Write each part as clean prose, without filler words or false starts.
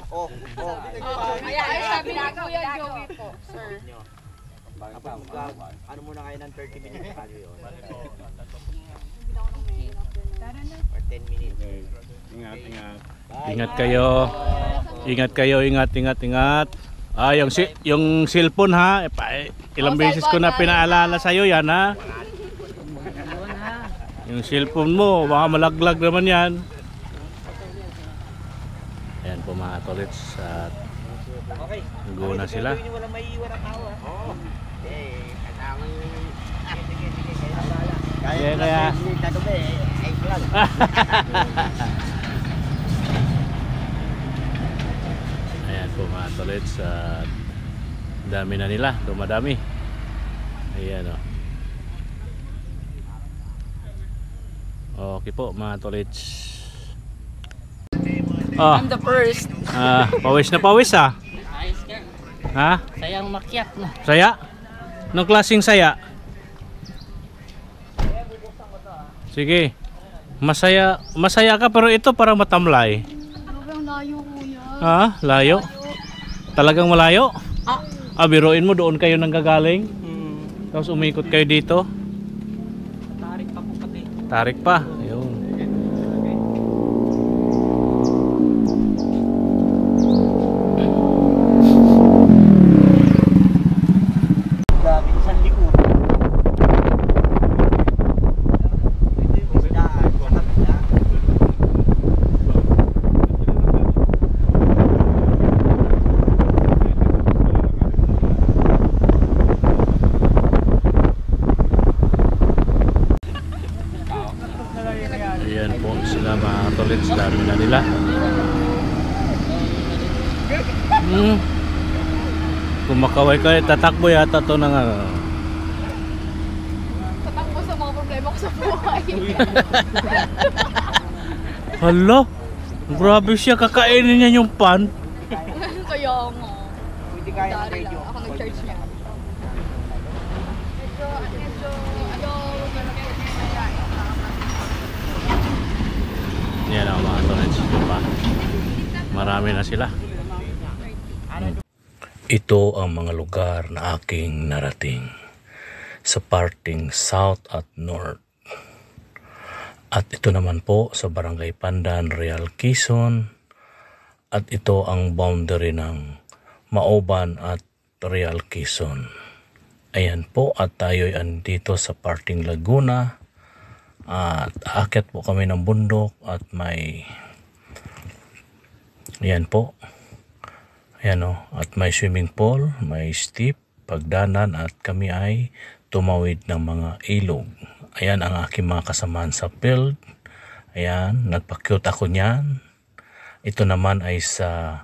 Oh. Ay, sabi ni Kuya Joey po, sir. Ano muna kayo ng 30 minutes kayo yun? Or 10 minutes. Ingat, ingat. Ingat kayo. Ingat kayo, ingat. Ah, yung cellphone ha. Ilang beses ko na pinaalala sa iyo yan ha. Yung cellphone mo, baka malaglag naman yan. Ayan po mga tolits at go na sila. Walang maiiwan ang tao. Kaya ayan po mga tolits at dami na nila, dumadami. Ayan o. Okay po mga tolits. I'm the first. Pawis na pawis ah. Ayos ka. Ha? Sayang makyat na. Saya? Anong klaseng saya? Sige. Masaya ka pero ito parang matamlay. Sobrang layo kuya. Ha? Layo? Talagang malayo? Biruin mo doon kayo nang gagaling. Tapos umikot kayo dito. Tarik pa po pati. Tarik pa. Ayun. Grabe, isang likod. Ayan po sila mga tolits, dami na nila. Kumakaway kayo, tatakbo yata to ng Tatakbo sa mga problema ko sa buhay. Hala, grabe siya, kakainin niya yung pan. Kaya nga. Pwede kaya ng Dari radio. lang. Ako nag-charge niya. Medyo, Yan ang mga tolits, diba? Marami na sila. Ito ang mga lugar na aking narating sa parting South at North. At ito naman po sa Barangay Pandan, Real Quezon. At ito ang boundary ng Maoban at Real Quezon. Ayan po, at tayo ay andito sa parting Laguna. At aakyat po kami ng bundok at may ayan po. Ayan o, at may swimming pool, may steep, pagdanan at kami ay tumawid ng mga ilog. Ayan ang aking mga kasamaan sa field. Ayan, nagpa-cute ako niyan. Ito naman ay sa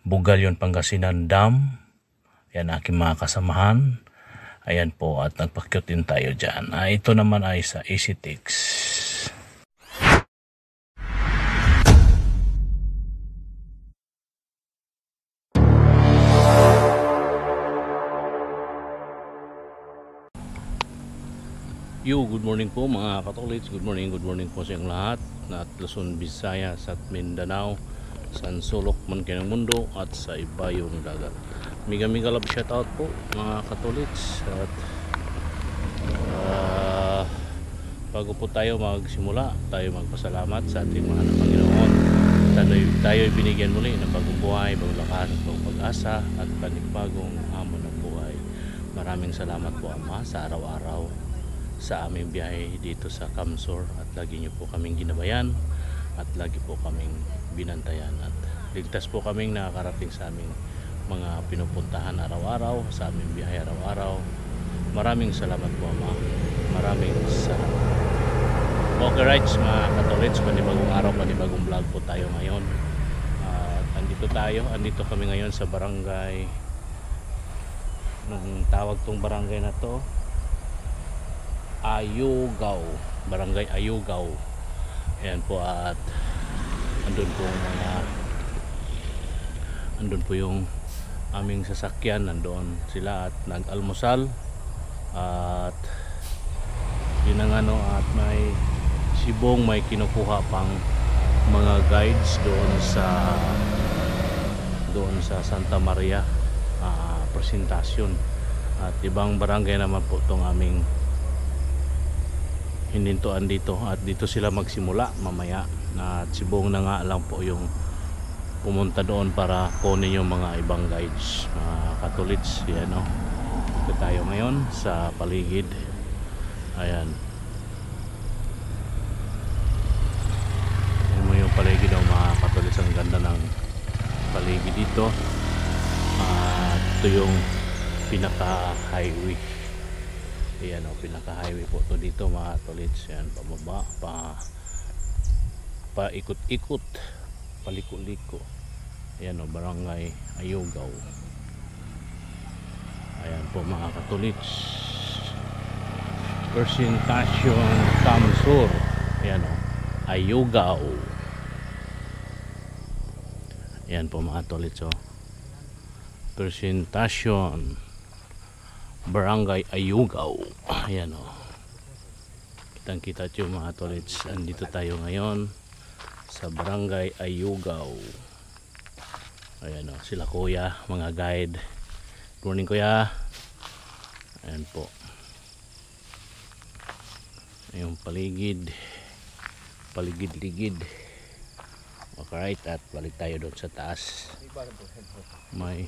Bugalyon, Pangasinan Dam. Ayan aking mga kasamahan. Ayan po, at nagpa-cute din tayo dyan. Ito naman ay sa EasyTix. Good morning po mga katolits. Good morning po sa inyong lahat. At Luzon, Visayas at Mindanao, San Sulok man kayo ng mundo at sa ibayong dagat. Miga love shout out po mga katolits. At bago po tayo magsimula, tayo magpasalamat sa ating mahal na Panginoon. Tayo binigyan muli ng bagong buhay, bagong lakas, bagong pag-asa at panibagong hamon ng buhay. Maraming salamat po Ama sa araw-araw sa aming biyahe dito sa Kamsur, at lagi niyo po kaming ginabayan at lagi po kaming binantayan at ligtas po kaming nakakarating sa aming mga pinupuntahan araw-araw, sa aming biyahe araw-araw. Maraming salamat po Ama, maraming salamat. Okay rights mga katolits, panibagong araw, panibagong vlog po tayo ngayon. Andito kami ngayon sa barangay, nung tawag tong barangay na to Ayugaw, Barangay Ayugaw. Ayan po, at andun po yung aming sasakyan, nandoon sila at nag-almusal. At yun ang at may sibong, may kinukuha pang mga guides doon sa doon sa Santa Maria presentasyon. At ibang barangay naman po itong aming hinintuan dito, at dito sila magsimula mamaya. At si Bong na nga lang po yung pumunta doon para kunin yung mga ibang guides, mga katulits. Yan, no? Ito tayo ngayon sa paligid. Ayan. Yan mo yung paligid ng mga katulits. Ang ganda ng paligid dito. Ito yung pinaka highway. Ayan, o, pinaka highway po ito dito mga katulits. Yan, pababa, paikot-ikot, paliko-liko. Ayan, o, barangay Ayugaw. Ayan po mga katulits. Presentasyon Kamsur. Ayan, o, Ayugaw. Ayan po mga katulits, o. Presentasyon Barangay Ayugaw. Ayan, o. Kitang kita yung mga katulits. Andito tayo ngayon sa Barangay Ayugaw. Ayan, o, sila kuya, mga guide. Good morning kuya. Ayan po. Yung paligid, paligid-ligid. Alright, at balik tayo doon sa taas. May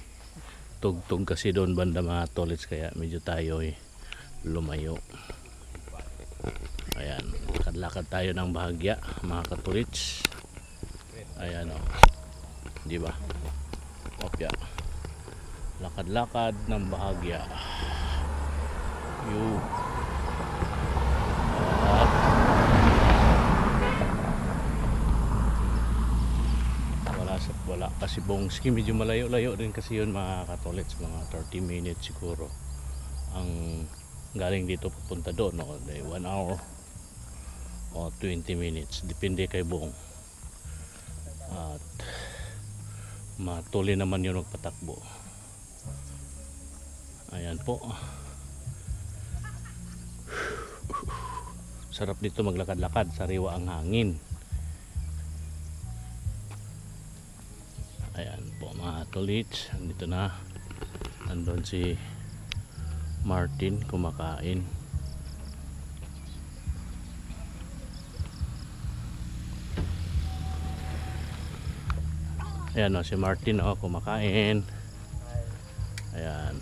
tugtog kasi doon banda mga tolits, kaya medyo tayo lumayo. Ayan, lakad-lakad tayo ng bahagya mga katulits. Ayan, o, di ba? Opya, lakad-lakad ng bahagya. Yung wala kasi Bongski, medyo malayo-layo din kasi yun mga katulits. Mga 30 minutes siguro ang galing dito pupunta doon, no? 1 hour o 20 minutes, depende kay Bong. At matuloy naman yun magpatakbo. Ayan po, sarap dito maglakad-lakad, sariwa ang hangin. Ayan po mga katulits, andito na, andun si Martin kumakain. Ayan, o, si Martin, o, kumakain. Ayan,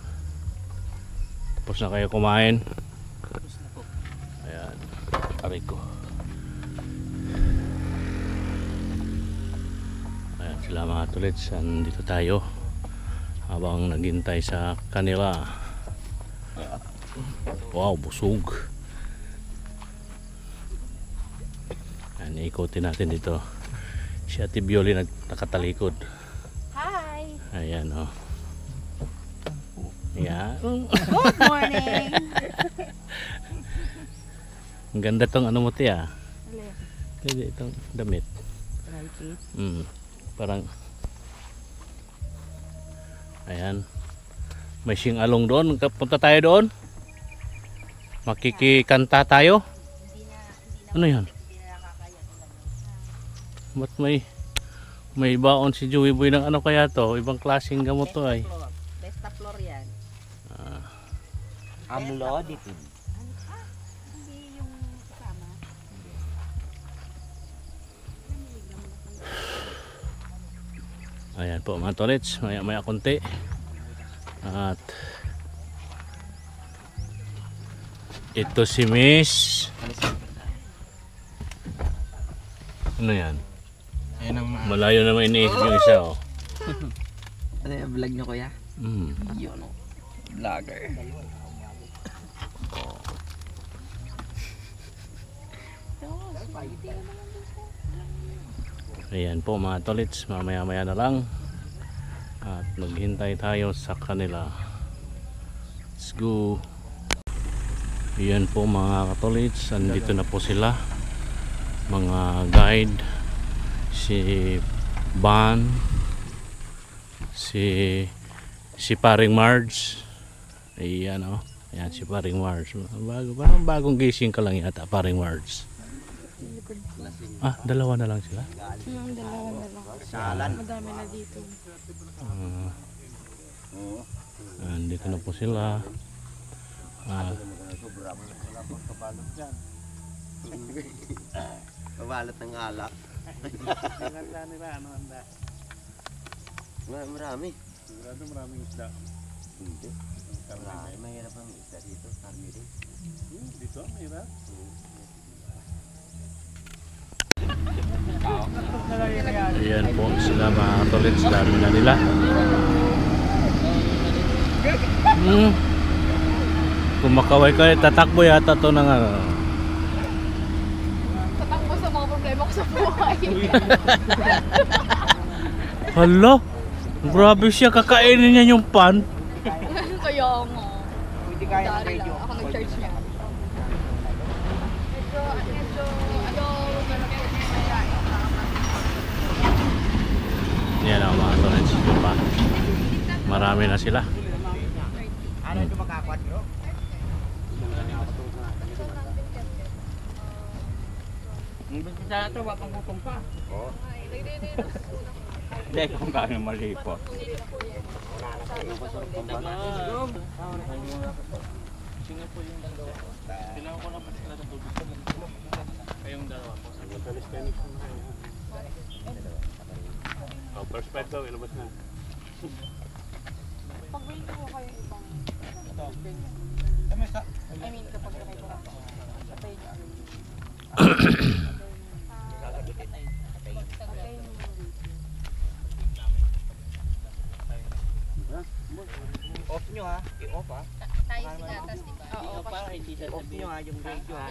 tapos na kayo kumain? Ayan, aray ko. Ayan sila mga tulits, dito tayo habang naghintay sa kanila. Wow, busog. Ayan, ikutin natin dito. Si Ate Bioli nakatalikod. Hi! Ayan, o. Ayan. Good morning! Ang ganda tong ano mo, tiya. Pwede itong damit. Parang ayan, may sing-along doon. Punta tayo doon, makikikanta tayo. Ano yan? Ba't may baon si Joey Boy ng ano kaya to? Ibang klaseng gamot to ay. Besta floor yan. Amlodipine. Hindi yung kasama. Ayan po mga tolits, maya konti. At ito si Miss. Ano yan? Malayo naman iniisip yung isa, oh. Ano yung vlog nyo kuya? Yun, vlogger. Ayan po mga tolits, mamaya-maya na lang at maghintay tayo sa kanila. Let's go. Ayan po mga katolits, andito na po sila, mga guide, si Ban, si Paring Marge. Ayan, o, ayan si Paring Marge. Parang bagong gising ka lang yata, Paring Marge. Ah, dalawa na lang sila? Dalawa na lang. Madami na dito. Andito na po sila. Mabalot ng alak. Marami. Maraming isda. Hindi. Mahirap ang isda dito. Karmi rin. Dito, mahirap. Ayan po sila mga katulits. Dami na nila. Kumakaway kayo. Tatakbo yata to ng ano. Tatakbo sa mga problema ko sa buhay. Hala! Grabe siya. Kakainin niya yung pan. Kaya nga. Dari lang. Ako nag-charge niya. Yan ang mga katulits. Marami na sila. Ano ito makakwad bro? Sana ito, wapang gutom pa. Oo. Hindi, kung kami malipot. Kailangan ko na pa sila ng tubig. Kayong dalawa po. First fight daw, ilabas na. Pag-wait ko kayo ibang I mean, kapag nakay ko patay niyo Off nyo ha. I-off ha. Tayo si Gatas, di ba? Oo, Para hindi siya I-off nyo ha yung radio ha.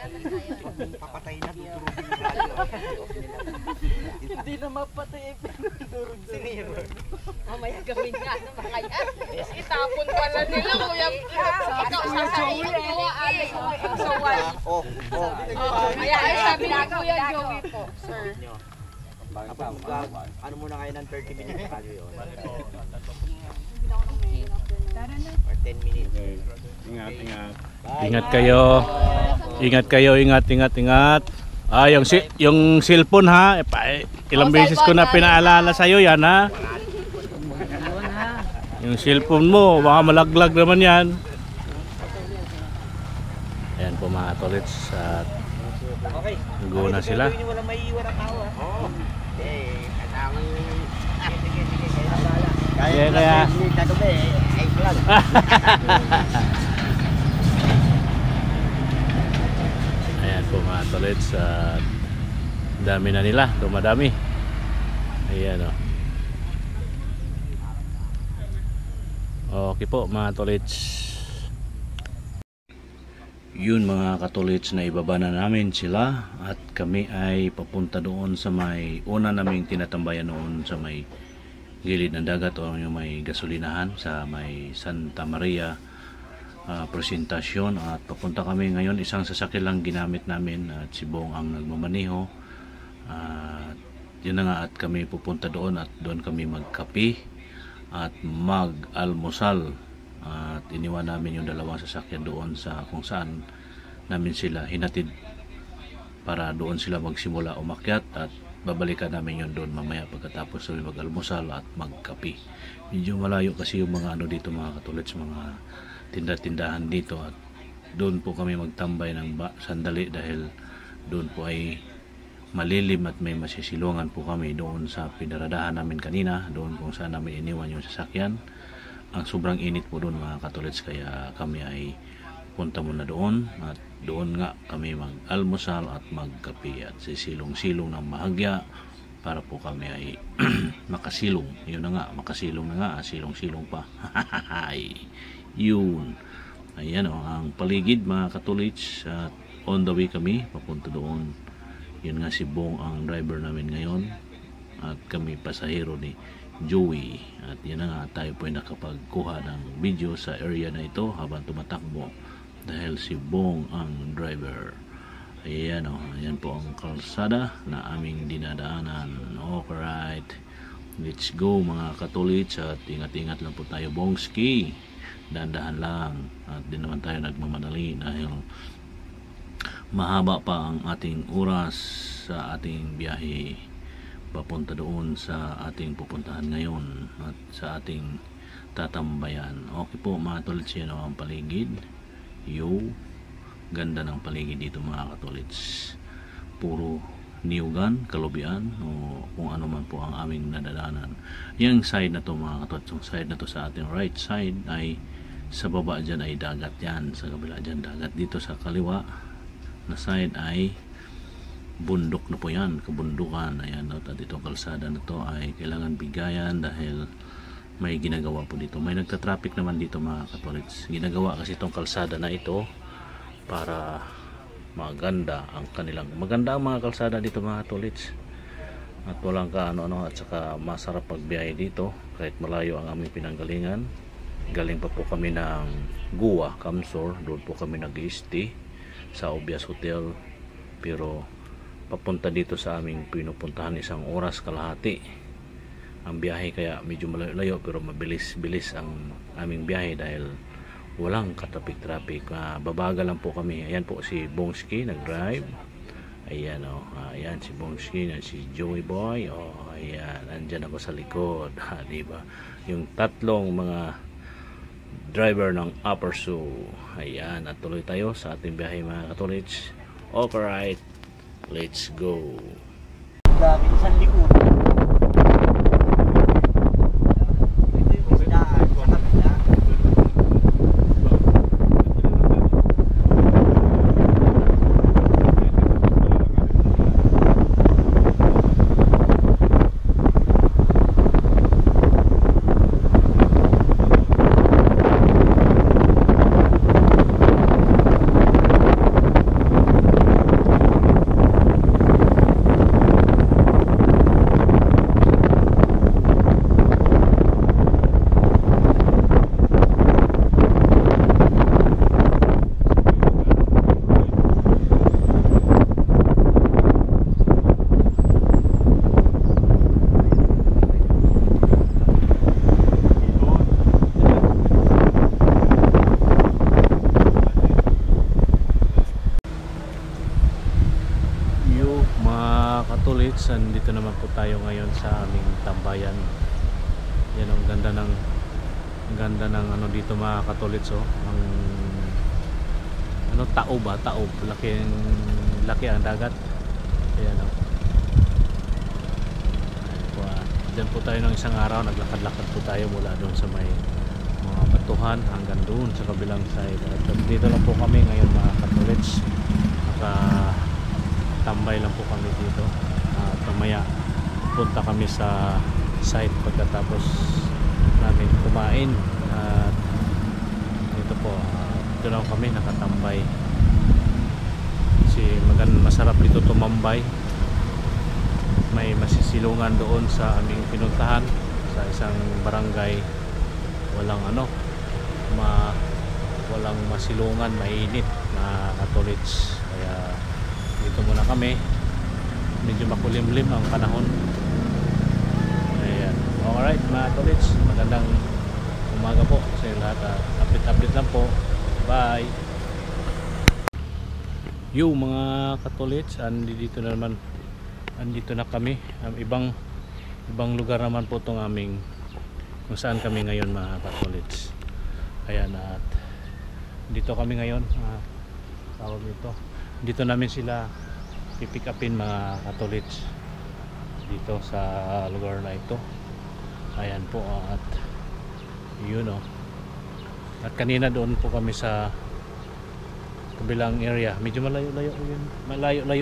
Papatay na. Tutulogin yung radio. I-off nila. Hindi na mapatay eh, pero Siniro. Mamaya gawin nga ng mga yan. itapon pala nila, kuya. Ikaw sasabihin mo, alis mo sa Off. Off. Kaya sabi ni Kuya Joey po, sir. Ano muna kayo ng 30 minutes tayo yun? Or 10 minutes. Ingat, ingat. Ingat kayo. Ingat kayo. Ingat. Ah, yung cellphone ha. Ilang beses ko na pinaalala sa iyo yan ha. Yung cellphone mo, baka malaglag naman yan. Ayan po mga tolits. At Okay. nag-uo na sila. Gagawin nyo walang maiiwan ang tao ha? Oo. Kasama sige. Kaya. Kagabi ay plan. Ayan po mga tolits. At dami na nila. Dumadami. Ayan o. Okay po mga tolits. Yun mga katolits, na ibaba na namin sila at kami ay papunta doon sa may una naming tinatambayan noon sa may gilid ng dagat o yung may gasolinahan sa may Santa Maria Presentasyon. At papunta kami ngayon, isang sasakyan lang ginamit namin at si Bong ang nagmamaniho. At yun na nga, at kami pupunta doon at doon kami magkape at mag-almusal. At iniwan namin yung dalawang sasakyan doon sa kung saan namin sila hinatid para doon sila magsimula umakyat, at babalikan namin yun doon mamaya pagkatapos kami mag-almusal at magkape. Medyo malayo kasi yung mga ano dito mga katulad sa mga tinda-tindahan dito, at doon po kami magtambay ng sandali dahil doon po ay malilim at may masisilungan po kami doon sa pinaradahan namin kanina, doon kung saan namin iniwan yung sasakyan. Ang sobrang init po doon mga katolits, kaya kami ay punta muna doon at doon nga kami mag-almusal at magkape at sisilong-silong ng mahagya para po kami ay makasilong. Yun na nga, makasilong na nga, silong-silong pa. Yun. Ayan o, ang paligid mga katolits, at on the way kami papunta doon. Yun nga, si Bong ang driver namin ngayon at kami pasahero ni Joey. At yan na nga, tayo po ay nakapagkuha ng video sa area na ito habang tumatakbo dahil si Bong ang driver. Ayan o, ayan po ang kalsada na aming dinadaanan. Alright, let's go mga katolits, at ingat-ingat lang po tayo Bongski, dahan-dahan lang, at di naman tayo nagmamadali dahil mahaba pa ang ating oras sa ating biyahe papunta doon sa ating pupuntahan ngayon at sa ating tatambayan. Okay po mga katolits, yan ang paligid. Ganda ng paligid dito mga katolits. Puro niyugan, kalubian o kung ano man po ang aming nadadaanan. Yung side na to mga katolits, yung side na to sa ating right side ay sa baba dyan ay dagat yan, sa kabila dyan dagat. Dito sa kaliwa na side ay bundok na po yan, kabundukan. Ayan, at itong kalsada na to ay kailangan bigayan dahil may ginagawa po dito. May nagtatraffic naman dito mga katolits. Ginagawa kasi itong kalsada na ito para maganda ang mga kalsada dito mga katolits. At walang kaano-ano at saka masarap pagbiyahe dito kahit malayo ang aming pinanggalingan. Galing pa po kami ng Guwa, Kamsor. Doon po kami nag-stay sa Obias Hotel. Pero papunta dito sa aming pinupuntahan 1 oras kalahati ang biyahe, kaya medyo malayo pero mabilis ang aming biyahe dahil walang katrafik-traffic. Babaga lang po kami. Ayan po si Bongski nag-drive. Ayan ayan si Bongski, si Joey Boy. Ayan, andyan ako sa likod. Diba? Yung tatlong mga driver ng Upper Sioux. Ayan, at tuloy tayo sa ating biyahe mga katolits. Alright, let's go. Dami sa likod. Ito yung isdaan sa kabila. Dito naman po tayo ngayon sa aming tambayan. Yan ang ganda ng ano dito mga katolits. Ang ano, taob, laki ang dagat. Ayan Diyan po tayo ng isang araw, naglakad-lakad po tayo mula doon sa may mga batuhan hanggang doon sa kabilang side. At dito lang po kami ngayon mga katolits. Tambay lang po kami dito. Mamaya punta kami sa site pagkatapos namin kumain. At dito po dito lang kami nakatambay. Masarap dito tumambay. May masisilungan doon sa aming pinuntahan sa isang barangay. Walang masilungan, mainit na katolits. Kaya dito muna kami. Medyo makulimlim ang panahon. Ayan. Alright mga katolits, magandang umaga po sa lahat. Update lang po. Bye. Mga katolits, andito na kami. Ibang lugar naman po itong aming kung saan kami ngayon mga katolits. Ayan, at dito kami ngayon. Tawag dito. Dito namin sila pipick upin mga katolits dito sa lugar na ito. Ayan po, at at kanina doon po kami sa kabilang area, medyo malayo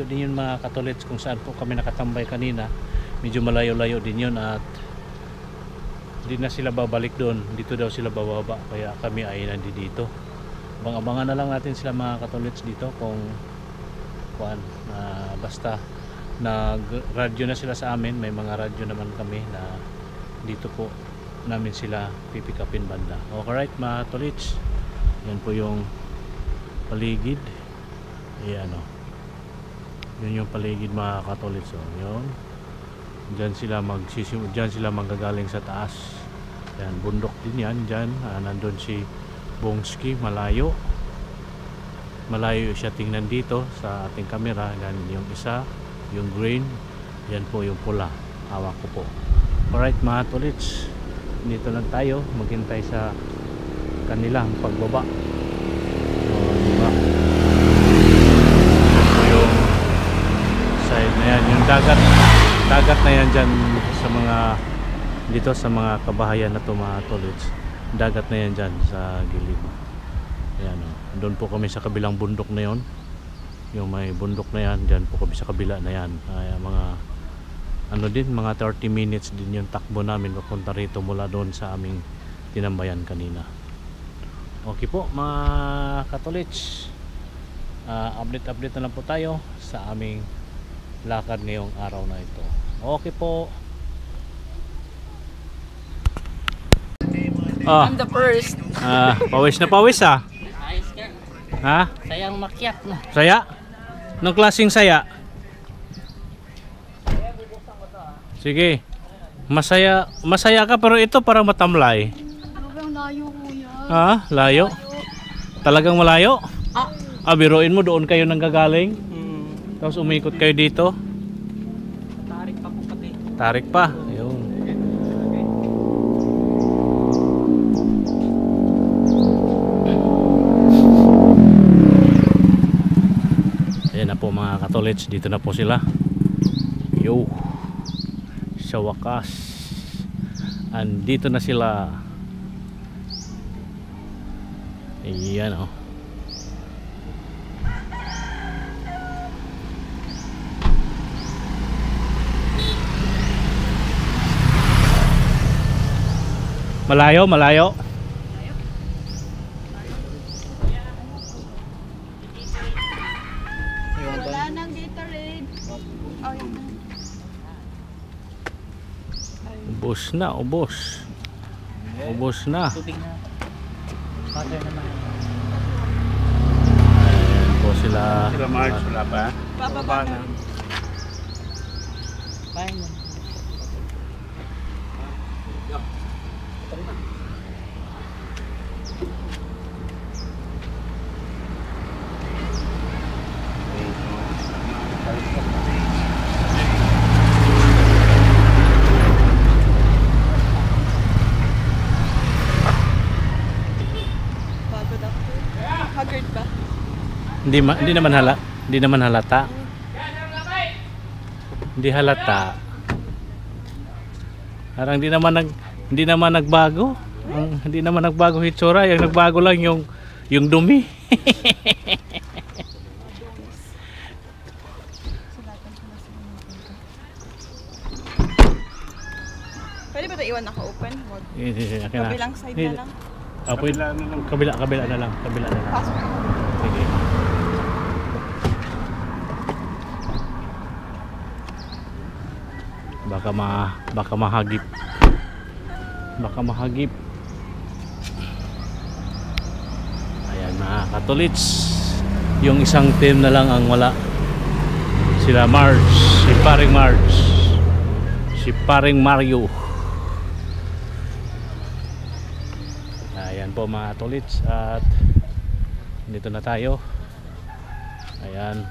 din yun mga katolits, kung saan po kami nakatambay kanina. Medyo malayo din yun at hindi na sila babalik doon, dito daw sila bababa, kaya kami ay nandito. Abangan na lang natin sila mga katolits dito kung basta nag-radyo na sila sa amin. May mga radyo naman kami na dito po namin sila pipick upin banda. Alright mga katolits, yan po yung paligid. Ayan yun yung paligid mga katolits. Yun, dyan sila magagaling sa taas. Yan, bundok din yan dyan. Nandun si Bongski, malayo siya tingnan dito sa ating camera. Yan yung isa, yung green, yan po yung pula. hawak ko po. Alright mga tolits, dito lang tayo maghintay sa kanilang pagbaba. So, diba? Ito yung side na yan, yung dagat na yan dyan sa mga dito sa mga kabahayan na to mga tolits. Dagat na yan dyan sa gilid. Ayan, oh. Doon po kami sa kabilang bundok na yon, yung may bundok na yan, dyan po kami sa kabila na yan. Ay, mga ano din, mga 30 minutes din yung takbo namin papunta rito mula doon sa aming tinambayan kanina. Okay po mga katolits, update na lang po tayo sa aming lakad ngayong araw na ito. Okay po. I'm the first. Pawis na pawis ah. Ayos ka. Ha? Sayang makyat na. Saya? Anong klaseng saya? Sige. Masaya ka pero ito parang matamlay. Sobrang layo kuya. Ha? Layo? Talagang malayo? Biruin mo doon kayo nanggagaling. Tapos umikot kayo dito. Tarik pa po pati. Tarik pa. Ayun. Ayan na po mga katolits, dito na po sila. Yo. Sa wakas, andito na sila. Ayan oh. Malayo, malayo. Wala nang Gatorade. Oh, yun na. Ubos na, ubos. Ubos na. Tubig na. Water naman. Ayan po sila. Sila Marge, wala pa? Bababa na. Fine. Pagod ako. Haggard ba? Hindi naman halata. Hindi halata. Parang hindi naman nagbago. Hindi naman nagbago hitsura, yung nagbago lang yung dumi. Pwede ba ito iwan naka-open? Wag. Okay na. Kabilang side na lang. Kabila na lang. Kabila na lang. Pasok. Sige. Baka mahagip. Ayan mga katolits, yung isang team na lang ang wala. Sila Marge, si paring Marge, si paring Mario. Ayan po mga katolits, at dito na tayo. Ayan.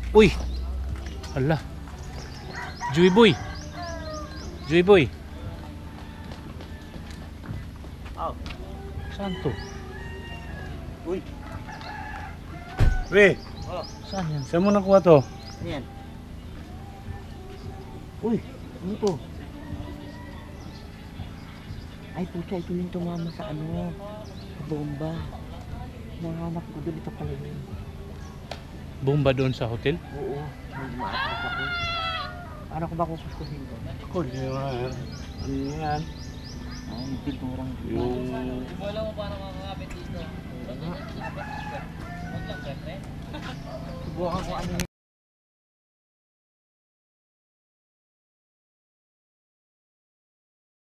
Uy! Hala! Joy boy! Oh. Saan to? Uy. Re, Saan yan? saan mo nakuha to? Yan. Uy, ano to? Ay, pucha, ito yung tumama sa ano, sa bomba. Nanganap ko doon, ito pala yun. Bomba doon sa hotel? Oo, may maatak ako. Paano ko ba kukuskusin doon? Ako, yan. Ano yan? Ang pinturang yung... Wala mo paano makakapit dito. Subukan ko ano